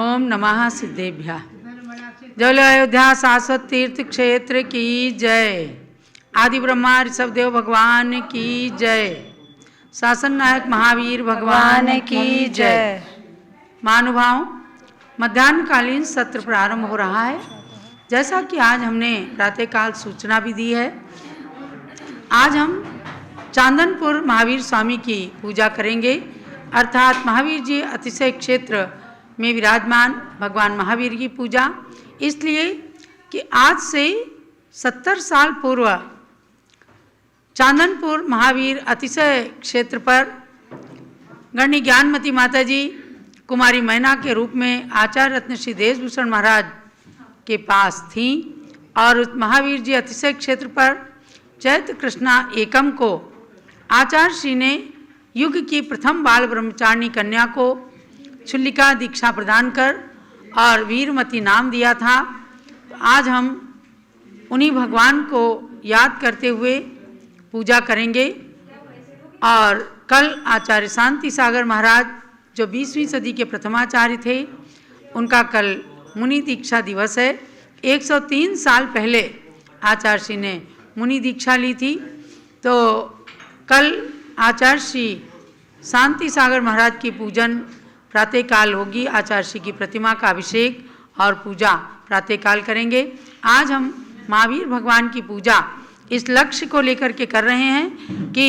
ओम नमः सिद्धेभ्यः। जय अयोध्या शाश्वत तीर्थ क्षेत्र की जय। आदि ब्रह्मा ऋषभ देव भगवान की जय। शासन नायक महावीर भगवान की जय। महानुभाव, मध्याह्नकालीन सत्र प्रारंभ हो रहा है। जैसा कि आज हमने प्रातःकाल सूचना भी दी है, आज हम चांदनपुर महावीर स्वामी की पूजा करेंगे। अर्थात महावीर जी अतिशय क्षेत्र में विराजमान भगवान महावीर की पूजा, इसलिए कि आज से 70 साल पूर्व चांदनपुर महावीर अतिशय क्षेत्र पर गणनी ज्ञानमती माता जी कुमारी मैना के रूप में आचार्य रत्न श्री देशभूषण महाराज के पास थीं और उस महावीर जी अतिशय क्षेत्र पर चैत्र कृष्णा एकम को आचार्य श्री ने युग की प्रथम बाल ब्रह्मचारिणी कन्या को छुल्लिका दीक्षा प्रदान कर और वीरमती नाम दिया था। आज हम उन्हीं भगवान को याद करते हुए पूजा करेंगे। और कल आचार्य शांति सागर महाराज जो 20वीं सदी के प्रथमाचार्य थे, उनका कल मुनि दीक्षा दिवस है। 103 साल पहले आचार्य श्री ने मुनि दीक्षा ली थी। तो कल आचार्य श्री शांति सागर महाराज की पूजन प्रातःकाल होगी। आचार्य श्री की प्रतिमा का अभिषेक और पूजा प्रातःकाल करेंगे। आज हम महावीर भगवान की पूजा इस लक्ष्य को लेकर के कर रहे हैं कि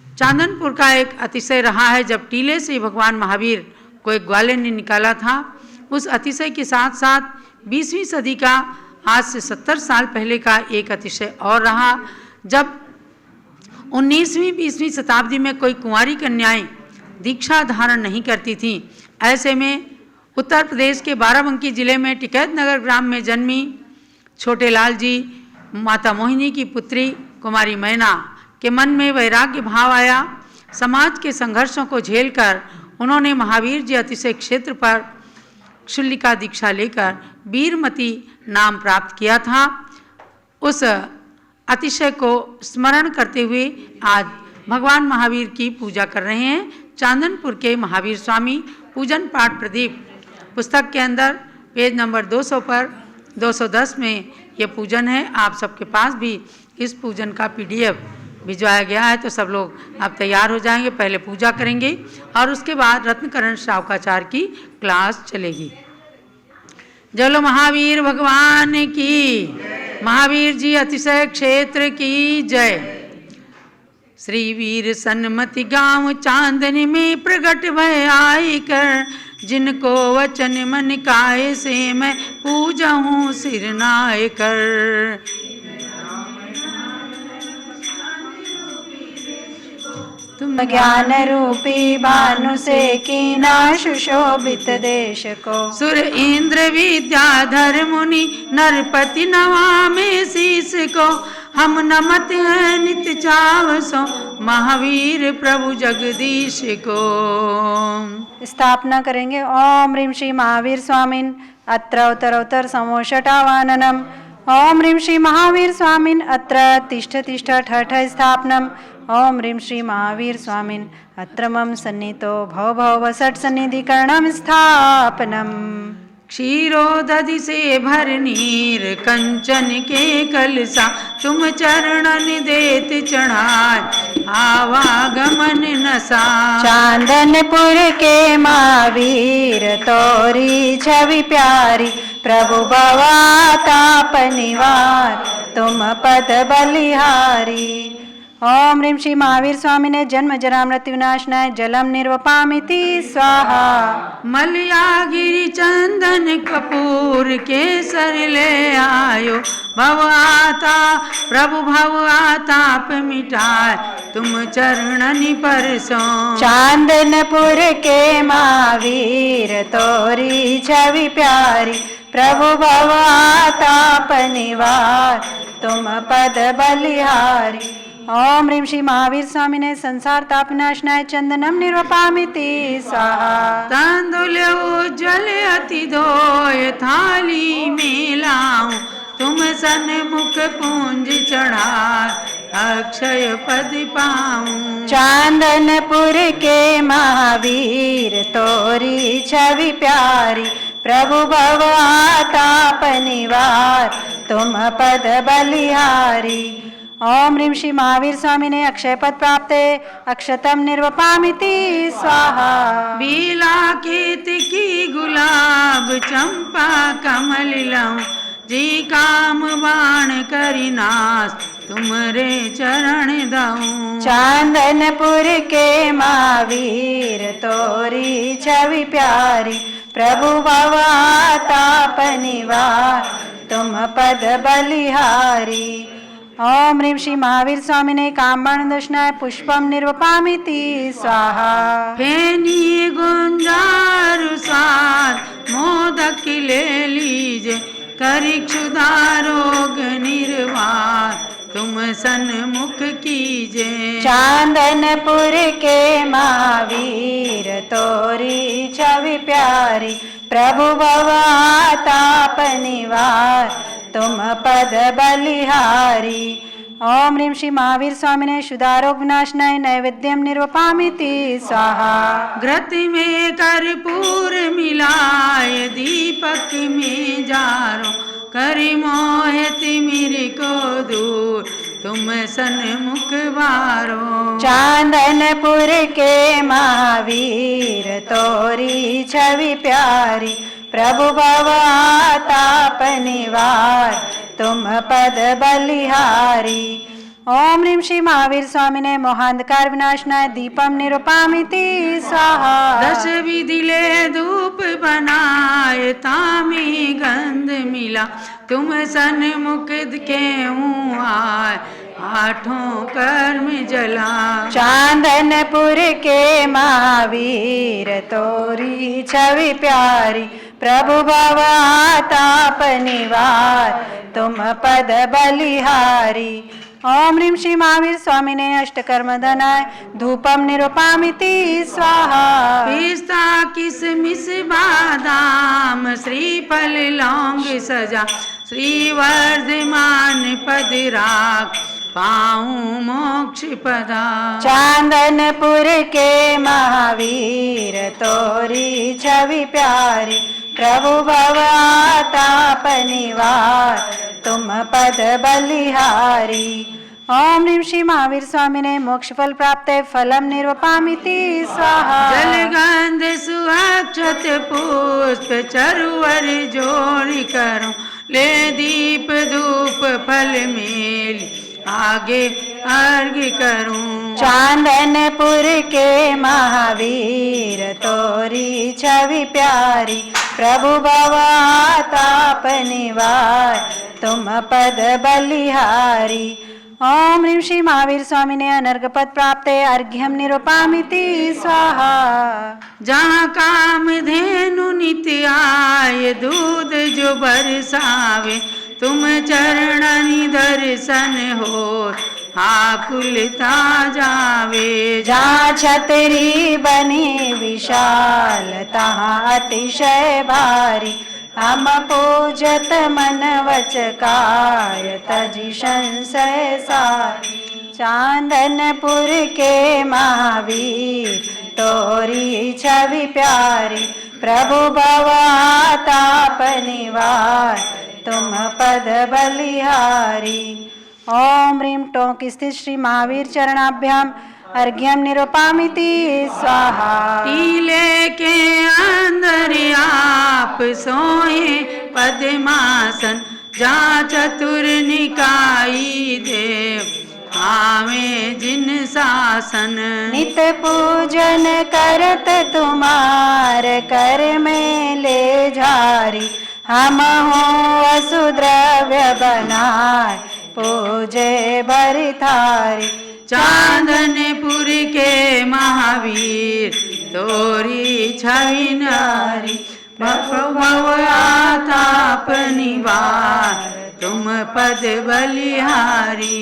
चांदनपुर का एक अतिशय रहा है, जब टीले से भगवान महावीर को एक ग्वाले ने निकाला था। उस अतिशय के साथ साथ 20वीं सदी का आज से 70 साल पहले का एक अतिशय और रहा, जब 19वीं 20वीं शताब्दी में कोई कुंवारी कन्याएं दीक्षा धारण नहीं करती थीं। ऐसे में उत्तर प्रदेश के बाराबंकी जिले में टिकैत नगर ग्राम में जन्मी छोटे लाल जी माता मोहिनी की पुत्री कुमारी मैना के मन में वैराग्य भाव आया। समाज के संघर्षों को झेलकर उन्होंने महावीर जी अतिशय क्षेत्र पर छुल्लिका दीक्षा लेकर वीरमती नाम प्राप्त किया था। उस अतिशय को स्मरण करते हुए आज भगवान महावीर की पूजा कर रहे हैं। चांदनपुर के महावीर स्वामी पूजन पाठ प्रदीप पुस्तक के अंदर पेज नंबर 200 पर 210 में ये पूजन है। आप सबके पास भी इस पूजन का PDF भिजवाया गया है, तो सब लोग आप तैयार हो जाएंगे। पहले पूजा करेंगे और उसके बाद रत्नकरण श्रावकाचार्य की क्लास चलेगी। जलो महावीर भगवान की, महावीर जी अतिशय क्षेत्र की जय। श्री वीर सन्मति गाँव चांदनी में प्रगट भय आई कर, जिनको वचन मन काय से मैं पूजहूँ सिर नाय कर। तुम ज्ञान रूपी भानु से कीना सुशोभित देश को, सुर इंद्र विद्याधर मुनि नरपति नवामे शीस को, हम नमत हैं नित्य चावसों महावीर प्रभु जगदीश को। स्थापना करेंगे। ओम ह्रीं श्री महावीर स्वामिन अत्र उत्तरोत्तर समोषटावाननम। ओम ह्रीं श्री महावीर स्वामिन अत्र तिष्ठ तिष्ठ ठठ स्थापनम। ओम ह्रीं श्री महावीर स्वामिन अत्र मम सन्नितो भव भव वसट सन्निधिकरणम स्थापनम। क्षीरोदधि से भर नीर कंचन के कलसा, तुम चरणन देत चढ़ाए आवागमन नसा। चांदनपुर के महावीर तोरी छवि प्यारी, प्रभु भवाताप निवार तुम पद बलिहारी। ओम ह्रीं श्री महावीर स्वामी ने जन्म जरा मृत्यु विनाशनाय जलम निर्वपामिति स्वाहा। मलयागिरी चंदन कपूर केसर ले आयो, भव आता प्रभु भव आताप मिटाए तुम चरणनि परसों। चांदनपुर के महावीर तोरी छवि प्यारी, प्रभु भव आताप निवार तुम पद बलिहारी। ओम ह्रीं श्री महावीर स्वामी ने संसार ताप विनाशनाय चंदनम निर्वपामिति स्वाहा। तांदुल उज्ज्वल अति धोय थाली में लाऊं, तुम सन्मुख पूंज चढ़ा अक्षय पद पाऊं। चांदनपुर के महावीर तोरी छवि प्यारी, प्रभु भव आताप निवार तुम पद बलिहारी। ओम ह्रीं श्री महावीर स्वामी ने अक्षय पद प्राप्त अक्षतम निर्वपामिति स्वाहा। बीला केतकी गुलाब चंपा कमल लहूं, जी काम बाण करी नाश तुमरे चरण दऊं। चांदनपुर के महावीर तोरी छवि प्यारी, प्रभु भव आताप निवार तुम पद बलिहारी। ओम ह्रीं श्री महावीर स्वामी ने कामबाण दशनाय पुष्पम निर्वपामिति स्वाहा। फेनी गुंजारु स्वाद मोदक ले लीजे, करी क्षुधा रोग निर्वार तुम सन्मुख कीजे। चांदनपुर के महावीर तोरी छवि प्यारी, प्रभु भव आताप निवार तुम पद बलिहारी। ओम ह्रीं श्री महावीर स्वामी ने शुदारोग विनाशनाय नैवेद्यम निर्वपामिति स्वाहा। घृत में कर्पूर मिलाए दीपक में जारो, करी मोह तिमिर को दूर तुम सन्मुख वारो। चांदनपुर के महावीर तोरी छवि प्यारी, प्रभु भव आताप निवार तुम पद बलिहारी। ओम ह्रीं श्री महावीर स्वामी ने मोहांधकार विनाशनाय दीपम निरूपामिति स्वाहा। 10 विधि ले धूप बनाए तामी गंध मिला, तुम सन्मुख के आए 8 कर्म जला। चांदनपुर के महावीर तोरी छवि प्यारी, प्रभु भव आताप निवार तुम पद बलिहारी। ओम ह्रीं श्री महावीर स्वामी ने अष्टकर्म धनाय धूपम निरूपामिति स्वाहा। पिस्ता किसमिस बादाम श्रीफल लौंग सजा, श्रीवर्धमान पद राग पाऊं मोक्ष पदा। चांदनपुर के महावीर तोरी छवि प्यारी, प्रभु भव आताप निवार तुम पद बलिहारी। ओम ह्रीं श्री महावीर स्वामी ने मोक्ष फल प्राप्त फलम निर्वपामिति स्वाहा। जलगंध सुअक्षत पुष्प चरुवर जोड़ी करूं, ले दीप धूप फल मेल आगे अर्घ करूं। चांदनपुर के महावीर तोरी छवि प्यारी, प्रभु भव आताप निवार तुम पद बलिहारी। ओम ह्रीं श्री महावीर स्वामी ने अनर्घ पद प्राप्त अर्घ्यम निरूपामिति स्वाहा। जहाँ काम धेनु नित्य आए दूध जो बरसावे, तुम चरणनि दर्शन हो आकुलता जावे। जहाँ छतरी बनी विशाल तहाँ अतिशय भारी, हम पूजत मन वच काय तजी संशय सारी। चांदनपुर के महावीर तोरी छवि प्यारी, प्रभु भव आताप निवार तुम पद बलिहारी। ओम ह्रीं टोंक स्थित श्री महावीर चरणाभ्याम अर्घ्यम निरूपामिति स्वाहा। टीले के अंदर आप सोए पद्मासन, जहाँ चतुर निकाई देव आवे जिन शासन। नित पूजन करत तुम्हार कर में ले झारी, हम हो वसुद्रव्य बनाए पूजे भरी थारी। चांदनपुर के महावीर तोरी छवि नारी, भव आताप निवार तुम पद बलिहारी।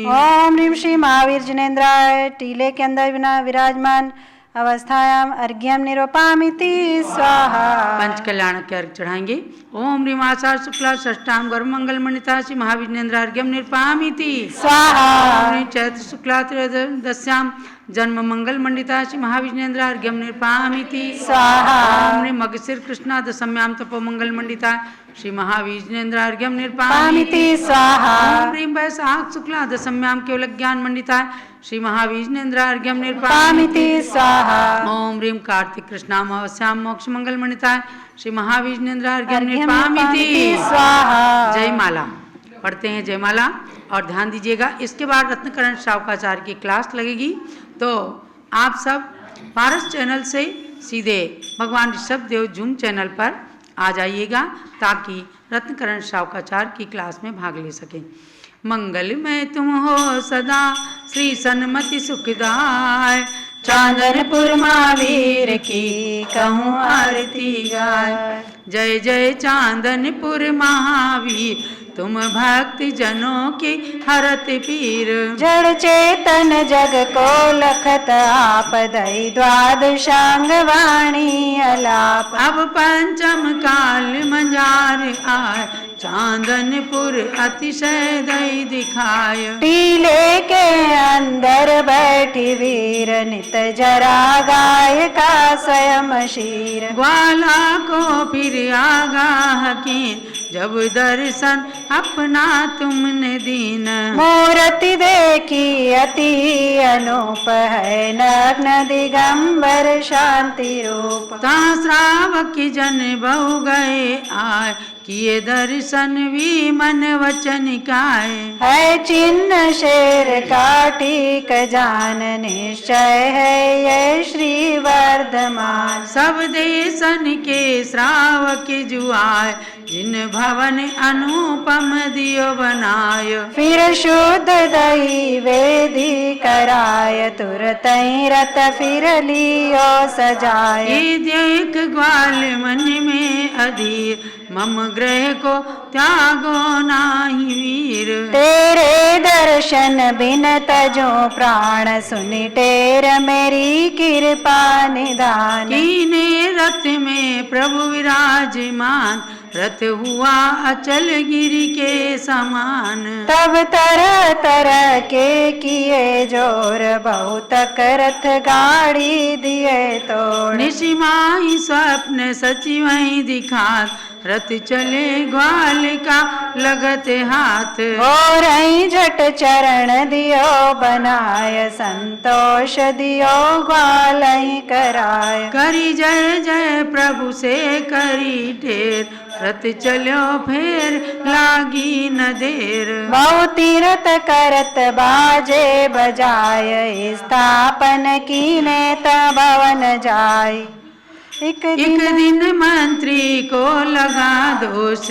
ओम ह्रीं श्री महावीर जिनेन्द्राय टीले के अंदर विराजमान अवस्थायाम अर्घ्यम निरूपामिति स्वाहा। पंच कल्याण के अर्घ चढ़ाएंगे। ओम ह्रीं आषाढ़ शुक्ला षष्ठाम गर्भ मंगल मणिता श्री महाविज्ञेन्द्र अर्घ्यम निरूपामिति स्वाहा। ओम ह्रीं चैत्र शुक्ला त्रयोदश्याम जन्म मंगल मंडिता श्री महाविज्ञेन्द्र अर्घ्यम निरूपामिति स्वाहा। ओम ह्रीं मगशिर कृष्णा दशम्याम तपो मंगल मंडिता श्री महाविज्ञेन्द्र अर्घ्यम निरूपामिति पामिति स्वाहा। ओम ह्रीं वैशाख शुक्ला दशम्याम केवल ज्ञान मंडिता श्री महाविज्ञेन्द्र अर्घ्यम निरूपामिति पामिति स्वाहा। ओम ह्रीं कार्तिक कृष्णाम अवश्याम मोक्ष मंगल मंडिता श्री महाविज्ञेन्द्र अर्घ्यम अर्घ्यम निरूपामिति निरूपामिति स्वाहा। जय माला पढ़ते हैं। जय माला और ध्यान दीजिएगा, इसके बाद रत्नकरण शावकाचार्य की क्लास लगेगी, तो आप सब पारस चैनल से सीधे भगवान ऋषभ देव जूम चैनल पर आ जाइएगा ताकि रत्नकरण शावकाचार्य की क्लास में भाग ले सकें। मंगलमय तुम हो सदा श्री सन्मति सुखदाय, चांदनपुर महावीर की कहूँ आरती गाय। जय जय चांदनपुर महावीर तुम भक्ति जनों की हरत पीर। जड़ चेतन जग को लखत आप दई द्वादशांग वाणी अलाप। अब पंचम काल मंजार आय, चांदनपुर अतिशय दई दिखाय। टीले के अंदर बैठी वीर नित जरा गाय का स्वयं शीर। ग्वाला को फिर आगाह कीन, जब दर्शन अपना तुमने दीन। मूर्ति देखी अति अनूप है, नग्न दिगंबर शांति रूप। ता श्रावक जन बहु गए आय, किए दर्शन भी मन वचन काय। है चिन्ह शेर का टीक जान, निश्चय है ये श्री वर्धमान। सब देशन के श्रावक जुआय, जिन भवन अनुपम दियो बनाय। फिर शुद्ध दही वेदी कराय, तुरत ही रत फिर लियो सजाय। ये देख ग्वाल मन में अधीर, मम ग्रह को त्यागो नाही वीर। तेरे दर्शन बिन तजो प्राण, सुनि टेर मेरी कृपा निधान। कीने रथ में प्रभु विराजमान, रथ हुआ अचल गिरि के समान। तब तरह तरह के किए जोर, बहुत रथ गाड़ी दिए तोड़। निशिमाई स्वप्न सचिवई दिखात, रथ चले ग्वाल का लगत हाथ। और झट चरण दियो बनाय, संतोष दियो ग्वाल कराय। करी जय जय प्रभु से करी ढेर, रथ चलो फेर लागी न देर। बहु तीरथ करत बाजे बजाय, स्थापन कीने तब भवन जाय। एक दिन मंत्री को लगा दोष,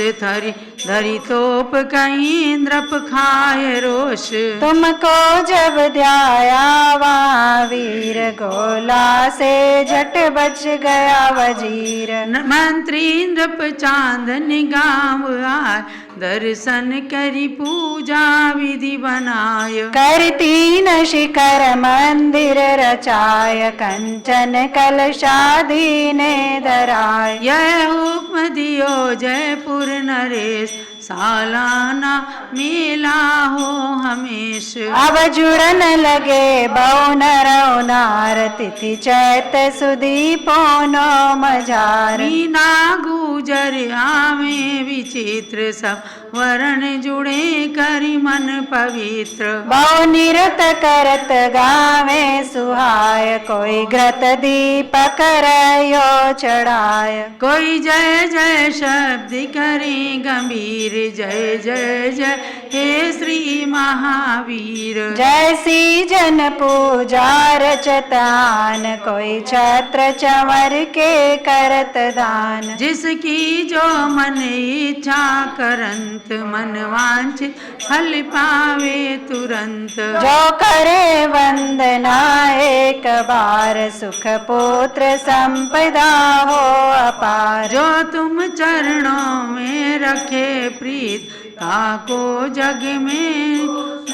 धरी तोप कहीं इंद्रप खाए रोष। तुमको जब ध्याया वहाँ वीर, गोला से झट बच गया वजीर। मंत्री इंद्रप चांदनी गाँव आय, दर्शन करी पूजा विधि बनाय। करती न शिखर मंदिर रचाय, कंचन कलशादी ने धराय। यह हुक्म दियो जयपुर नरेश, सालाना मेला हो हमेश। अब जुड़न लगे बहु नर नार, तिथि चैत सुदी पौनो मझार। मीना गुजर आमे विचित्र, सब वर्ण जुड़े करी मन पवित्र। बहु निरत करत गावे सुहाय, कोई घृत दीपक रयो चढ़ाय। कोई जय जय शब्द करी गंभीर, जय जय जय हे श्री महावीर। जैसी जन पूजा रचतान, कोई छत्र चंवर के करत दान। जिसकी जो मन इच्छा करंत, मन वांछित फल पावे तुरंत। जो करे वंदना एक बार, सुख पुत्र संपदा हो अपार। जो तुम चरणों में रखे प्रीत, ताको जग में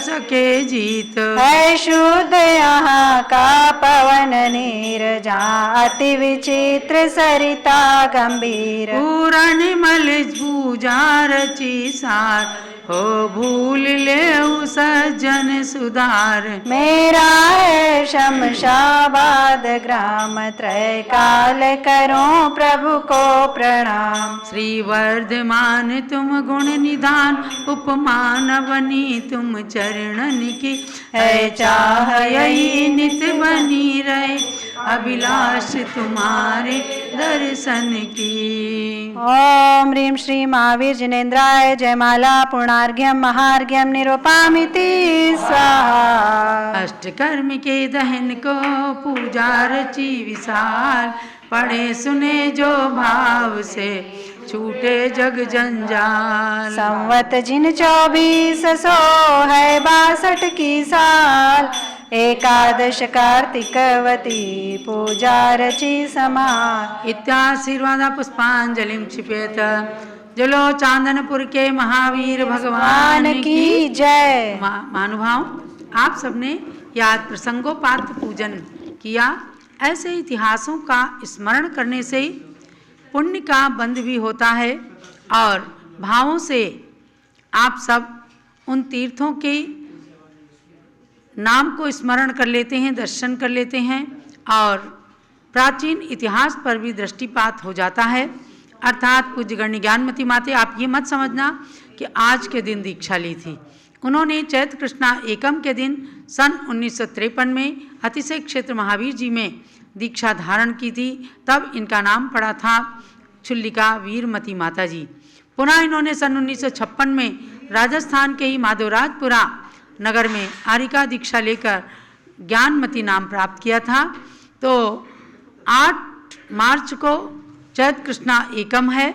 सके जीत। है शुद्ध यहाँ का पवन नीर, जहाँ अति विचित्र सरिता गंभीर। पूरा निर्मल पूजा रची सार, हो भूल ले सज्जन सुधार। मेरा है शमशाबाद ग्राम, त्रय काल करो प्रभु को प्रणाम। श्री वर्धमान तुम गुण निधान, उपमान बनी तुम चरणन की। है चाह यही नित बनी रहे, अभिलाष तुम्हारे दर्शन की। ओम ह्रीं श्री महावीर जिनेन्द्राय जयमाला पूर्णार्घ्यम महार्घ्यम निरूपामिति स्वाहा। अष्टकर्म के दहन को पूजा रची विशाल, पढ़े सुने जो भाव से छूटे जग जंजाल। संवत जिन 2400 है 62 की साल, एकादश कार्तिकवती पूजा रची समाल। इत्याशीर्वाद पुष्पांजलिं क्षिपेत, जलो चांदनपुर के महावीर भगवान भगवान की जय। महानुभाव, आप सबने याद प्रसंगोपात पूजन किया। ऐसे इतिहासों का स्मरण करने से पुण्य का बंध भी होता है और भावों से आप सब उन तीर्थों के नाम को स्मरण कर लेते हैं, दर्शन कर लेते हैं और प्राचीन इतिहास पर भी दृष्टिपात हो जाता है। अर्थात पूज्य गण्य ज्ञानमती माते, आप ये मत समझना कि आज के दिन दीक्षा ली थी। उन्होंने चैत्र कृष्णा एकम के दिन सन 1953 में अतिशय क्षेत्र महावीर जी में दीक्षा धारण की थी। तब इनका नाम पड़ा था छुल्लिका वीरमती माता जी। पुनः इन्होंने सन 1956 में राजस्थान के ही माधवराजपुरा नगर में आरिका दीक्षा लेकर ज्ञानमती नाम प्राप्त किया था। तो 8 मार्च को चैत्र कृष्णा एकम है।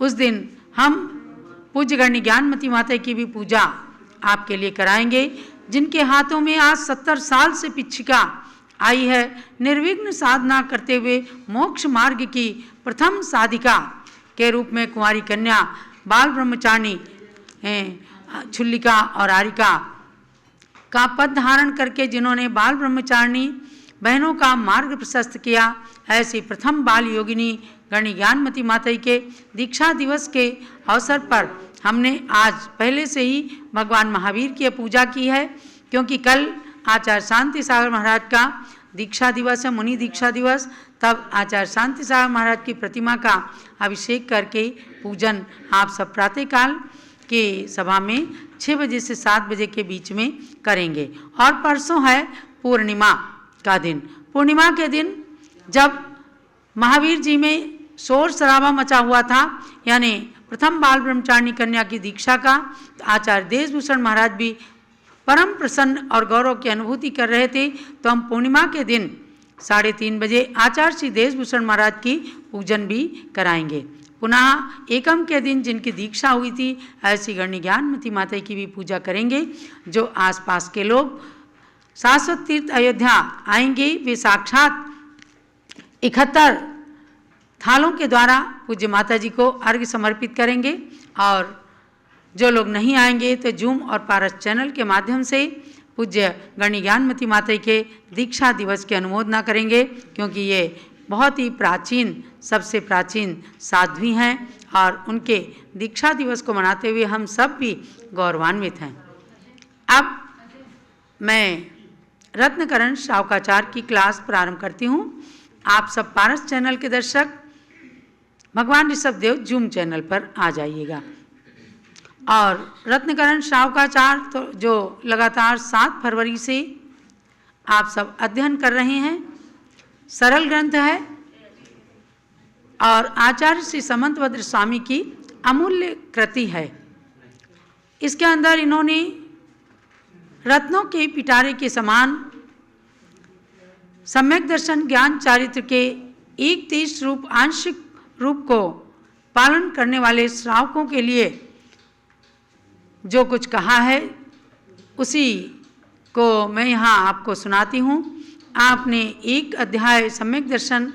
उस दिन हम पूज्य गण्य ज्ञानमती माता की भी पूजा आपके लिए कराएंगे, जिनके हाथों में आज 70 साल से पिछिका आई है। निर्विघ्न साधना करते हुए मोक्ष मार्ग की प्रथम साधिका के रूप में कुंवारी कन्या बाल ब्रह्मचारिणी छुल्लिका और आरिका का पद धारण करके जिन्होंने बाल ब्रह्मचारिणी बहनों का मार्ग प्रशस्त किया, ऐसी प्रथम बाल योगिनी गण्य ज्ञानमती माता के दीक्षा दिवस के अवसर पर हमने आज पहले से ही भगवान महावीर की पूजा की है। क्योंकि कल आचार्य शांति सागर महाराज का दीक्षा दिवस है, मुनि दीक्षा दिवस। तब आचार्य शांति सागर महाराज की प्रतिमा का अभिषेक करके पूजन आप सब प्रातःकाल के सभा में 6 बजे से 7 बजे के बीच में करेंगे। और परसों है पूर्णिमा का दिन। पूर्णिमा के दिन जब महावीर जी में शोर शराबा मचा हुआ था, यानी प्रथम बाल ब्रह्मचारिणी कन्या की दीक्षा का, तो आचार्य देशभूषण महाराज भी परम प्रसन्न और गौरव की अनुभूति कर रहे थे। तो हम पूर्णिमा के दिन 3:30 बजे आचार्य श्री देशभूषण महाराज की पूजन भी कराएंगे। पुनः एकम के दिन जिनकी दीक्षा हुई थी, ऐसी गण्य ज्ञानमती माता की भी पूजा करेंगे। जो आसपास के लोग शाश्वत तीर्थ अयोध्या आएंगे, वे साक्षात 71 थालों के द्वारा पूज्य माता जी को अर्घ्य समर्पित करेंगे। और जो लोग नहीं आएंगे तो जूम और पारस चैनल के माध्यम से पूज्य गण्य ज्ञानमती माता के दीक्षा दिवस की अनुमोदना करेंगे, क्योंकि ये बहुत ही प्राचीन, सबसे प्राचीन साध्वी हैं और उनके दीक्षा दिवस को मनाते हुए हम सब भी गौरवान्वित हैं। अब मैं रत्नकरण शावकाचार्य की क्लास प्रारंभ करती हूँ। आप सब पारस चैनल के दर्शक भगवान ऋषभदेव जूम चैनल पर आ जाइएगा। और रत्नकरण शावकाचार्य तो जो लगातार 7 फरवरी से आप सब अध्ययन कर रहे हैं, सरल ग्रंथ है और आचार्य श्री समंतभद्र स्वामी की अमूल्य कृति है। इसके अंदर इन्होंने रत्नों के पिटारे के समान सम्यक दर्शन ज्ञान चारित्र के 31 रूप आंशिक रूप को पालन करने वाले श्रावकों के लिए जो कुछ कहा है, उसी को मैं यहाँ आपको सुनाती हूँ। आपने एक अध्याय सम्यक दर्शन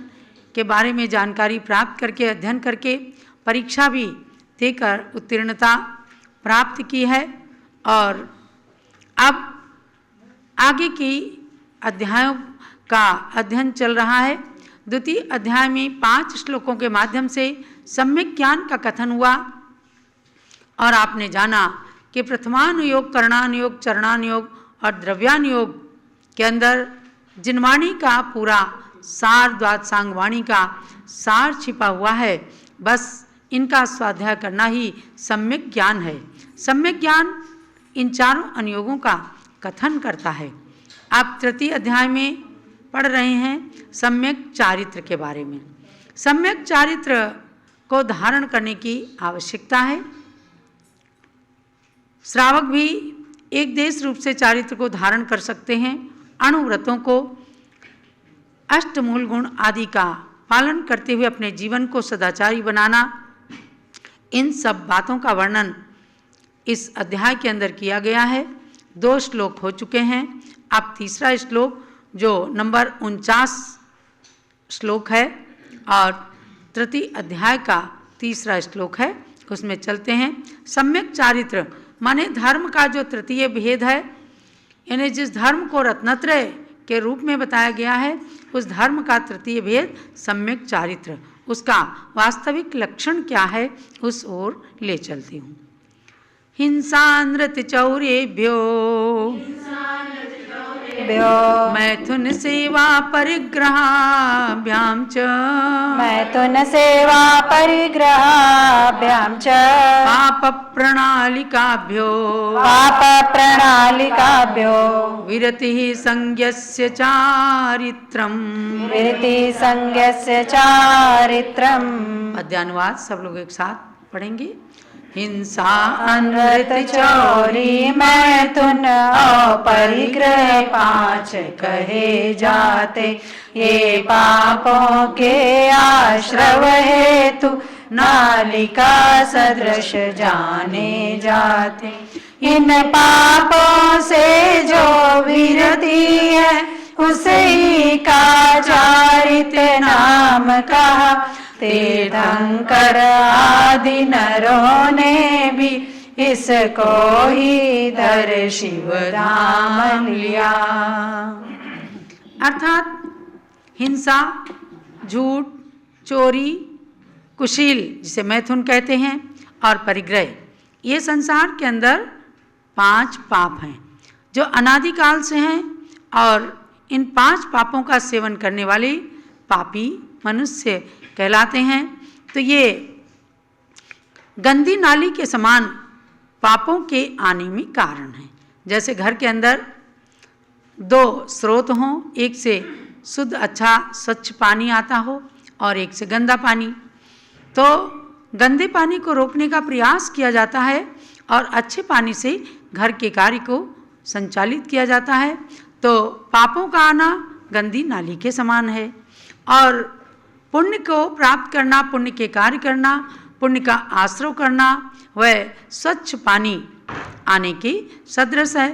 के बारे में जानकारी प्राप्त करके, अध्ययन करके परीक्षा भी देकर उत्तीर्णता प्राप्त की है। और अब आगे की अध्यायों का अध्ययन चल रहा है। द्वितीय अध्याय में 5 श्लोकों के माध्यम से सम्यक ज्ञान का कथन हुआ और आपने जाना कि प्रथमानुयोग, करणानुयोग, चरणानुयोग और द्रव्यानुयोग के अंदर जिनवाणी का पूरा सार, द्वादशांग वाणी का सार छिपा हुआ है। बस इनका स्वाध्याय करना ही सम्यक ज्ञान है। सम्यक ज्ञान इन चारों अनुयोगों का कथन करता है। आप तृतीय अध्याय में पढ़ रहे हैं सम्यक चारित्र के बारे में। सम्यक चारित्र को धारण करने की आवश्यकता है। श्रावक भी एक देश रूप से चारित्र को धारण कर सकते हैं। अणुव्रतों को, अष्टमूल गुण आदि का पालन करते हुए अपने जीवन को सदाचारी बनाना, इन सब बातों का वर्णन इस अध्याय के अंदर किया गया है। 2 श्लोक हो चुके हैं। अब तीसरा श्लोक जो नंबर 49 श्लोक है और तृतीय अध्याय का तीसरा श्लोक है, उसमें चलते हैं। सम्यक चारित्र माने धर्म का जो तृतीय भेद है, यानी जिस धर्म को रत्नत्रय के रूप में बताया गया है, उस धर्म का तृतीय भेद सम्यक चारित्र, उसका वास्तविक लक्षण क्या है उस ओर ले चलती हूँ। हिंसा नृत्य चौरेभ्यो मैथुन सेवा परिग्रहाभ्यां च मैथुन सेवा परिग्रहाभ्यां च पाप प्रणालिकाभ्यो विरतिः संज्ञस्य चारित्रम् पद्यानुवाद सब लोग एक साथ पढ़ेंगे। हिंसा, अनृत, चोरी, मैथुन और परिग्रह 5 कहे जाते। ये पापों के आश्रव हेतु नालिका सदृश जाने जाते। इन पापों से जो विरती है उसे का चारित्र नाम कहा। तीर्थंकर आदि नरों ने भी इसको ही धर शिव धाम लिया। अर्थात हिंसा, झूठ, चोरी, कुशील जिसे मैथुन कहते हैं और परिग्रह, ये संसार के अंदर 5 पाप हैं जो अनादिकाल से हैं और इन 5 पापों का सेवन करने वाले पापी मनुष्य कहलाते हैं। तो ये गंदी नाली के समान पापों के आने में कारण है। जैसे घर के अंदर 2 स्रोत हों, एक से शुद्ध अच्छा स्वच्छ पानी आता हो और एक से गंदा पानी, तो गंदे पानी को रोकने का प्रयास किया जाता है और अच्छे पानी से घर के कार्य को संचालित किया जाता है। तो पापों का आना गंदी नाली के समान है और पुण्य को प्राप्त करना, पुण्य के कार्य करना, पुण्य का आश्रव करना, वह स्वच्छ पानी आने के सदृश है।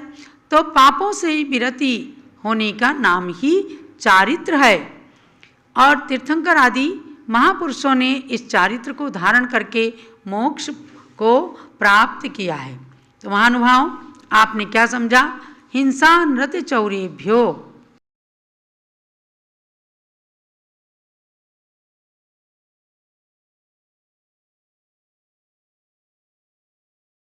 तो पापों से विरति होने का नाम ही चारित्र है और तीर्थंकर आदि महापुरुषों ने इस चारित्र को धारण करके मोक्ष को प्राप्त किया है। तो महानुभाव, आपने क्या समझा? हिंसा नृत्य चौरेभ्यो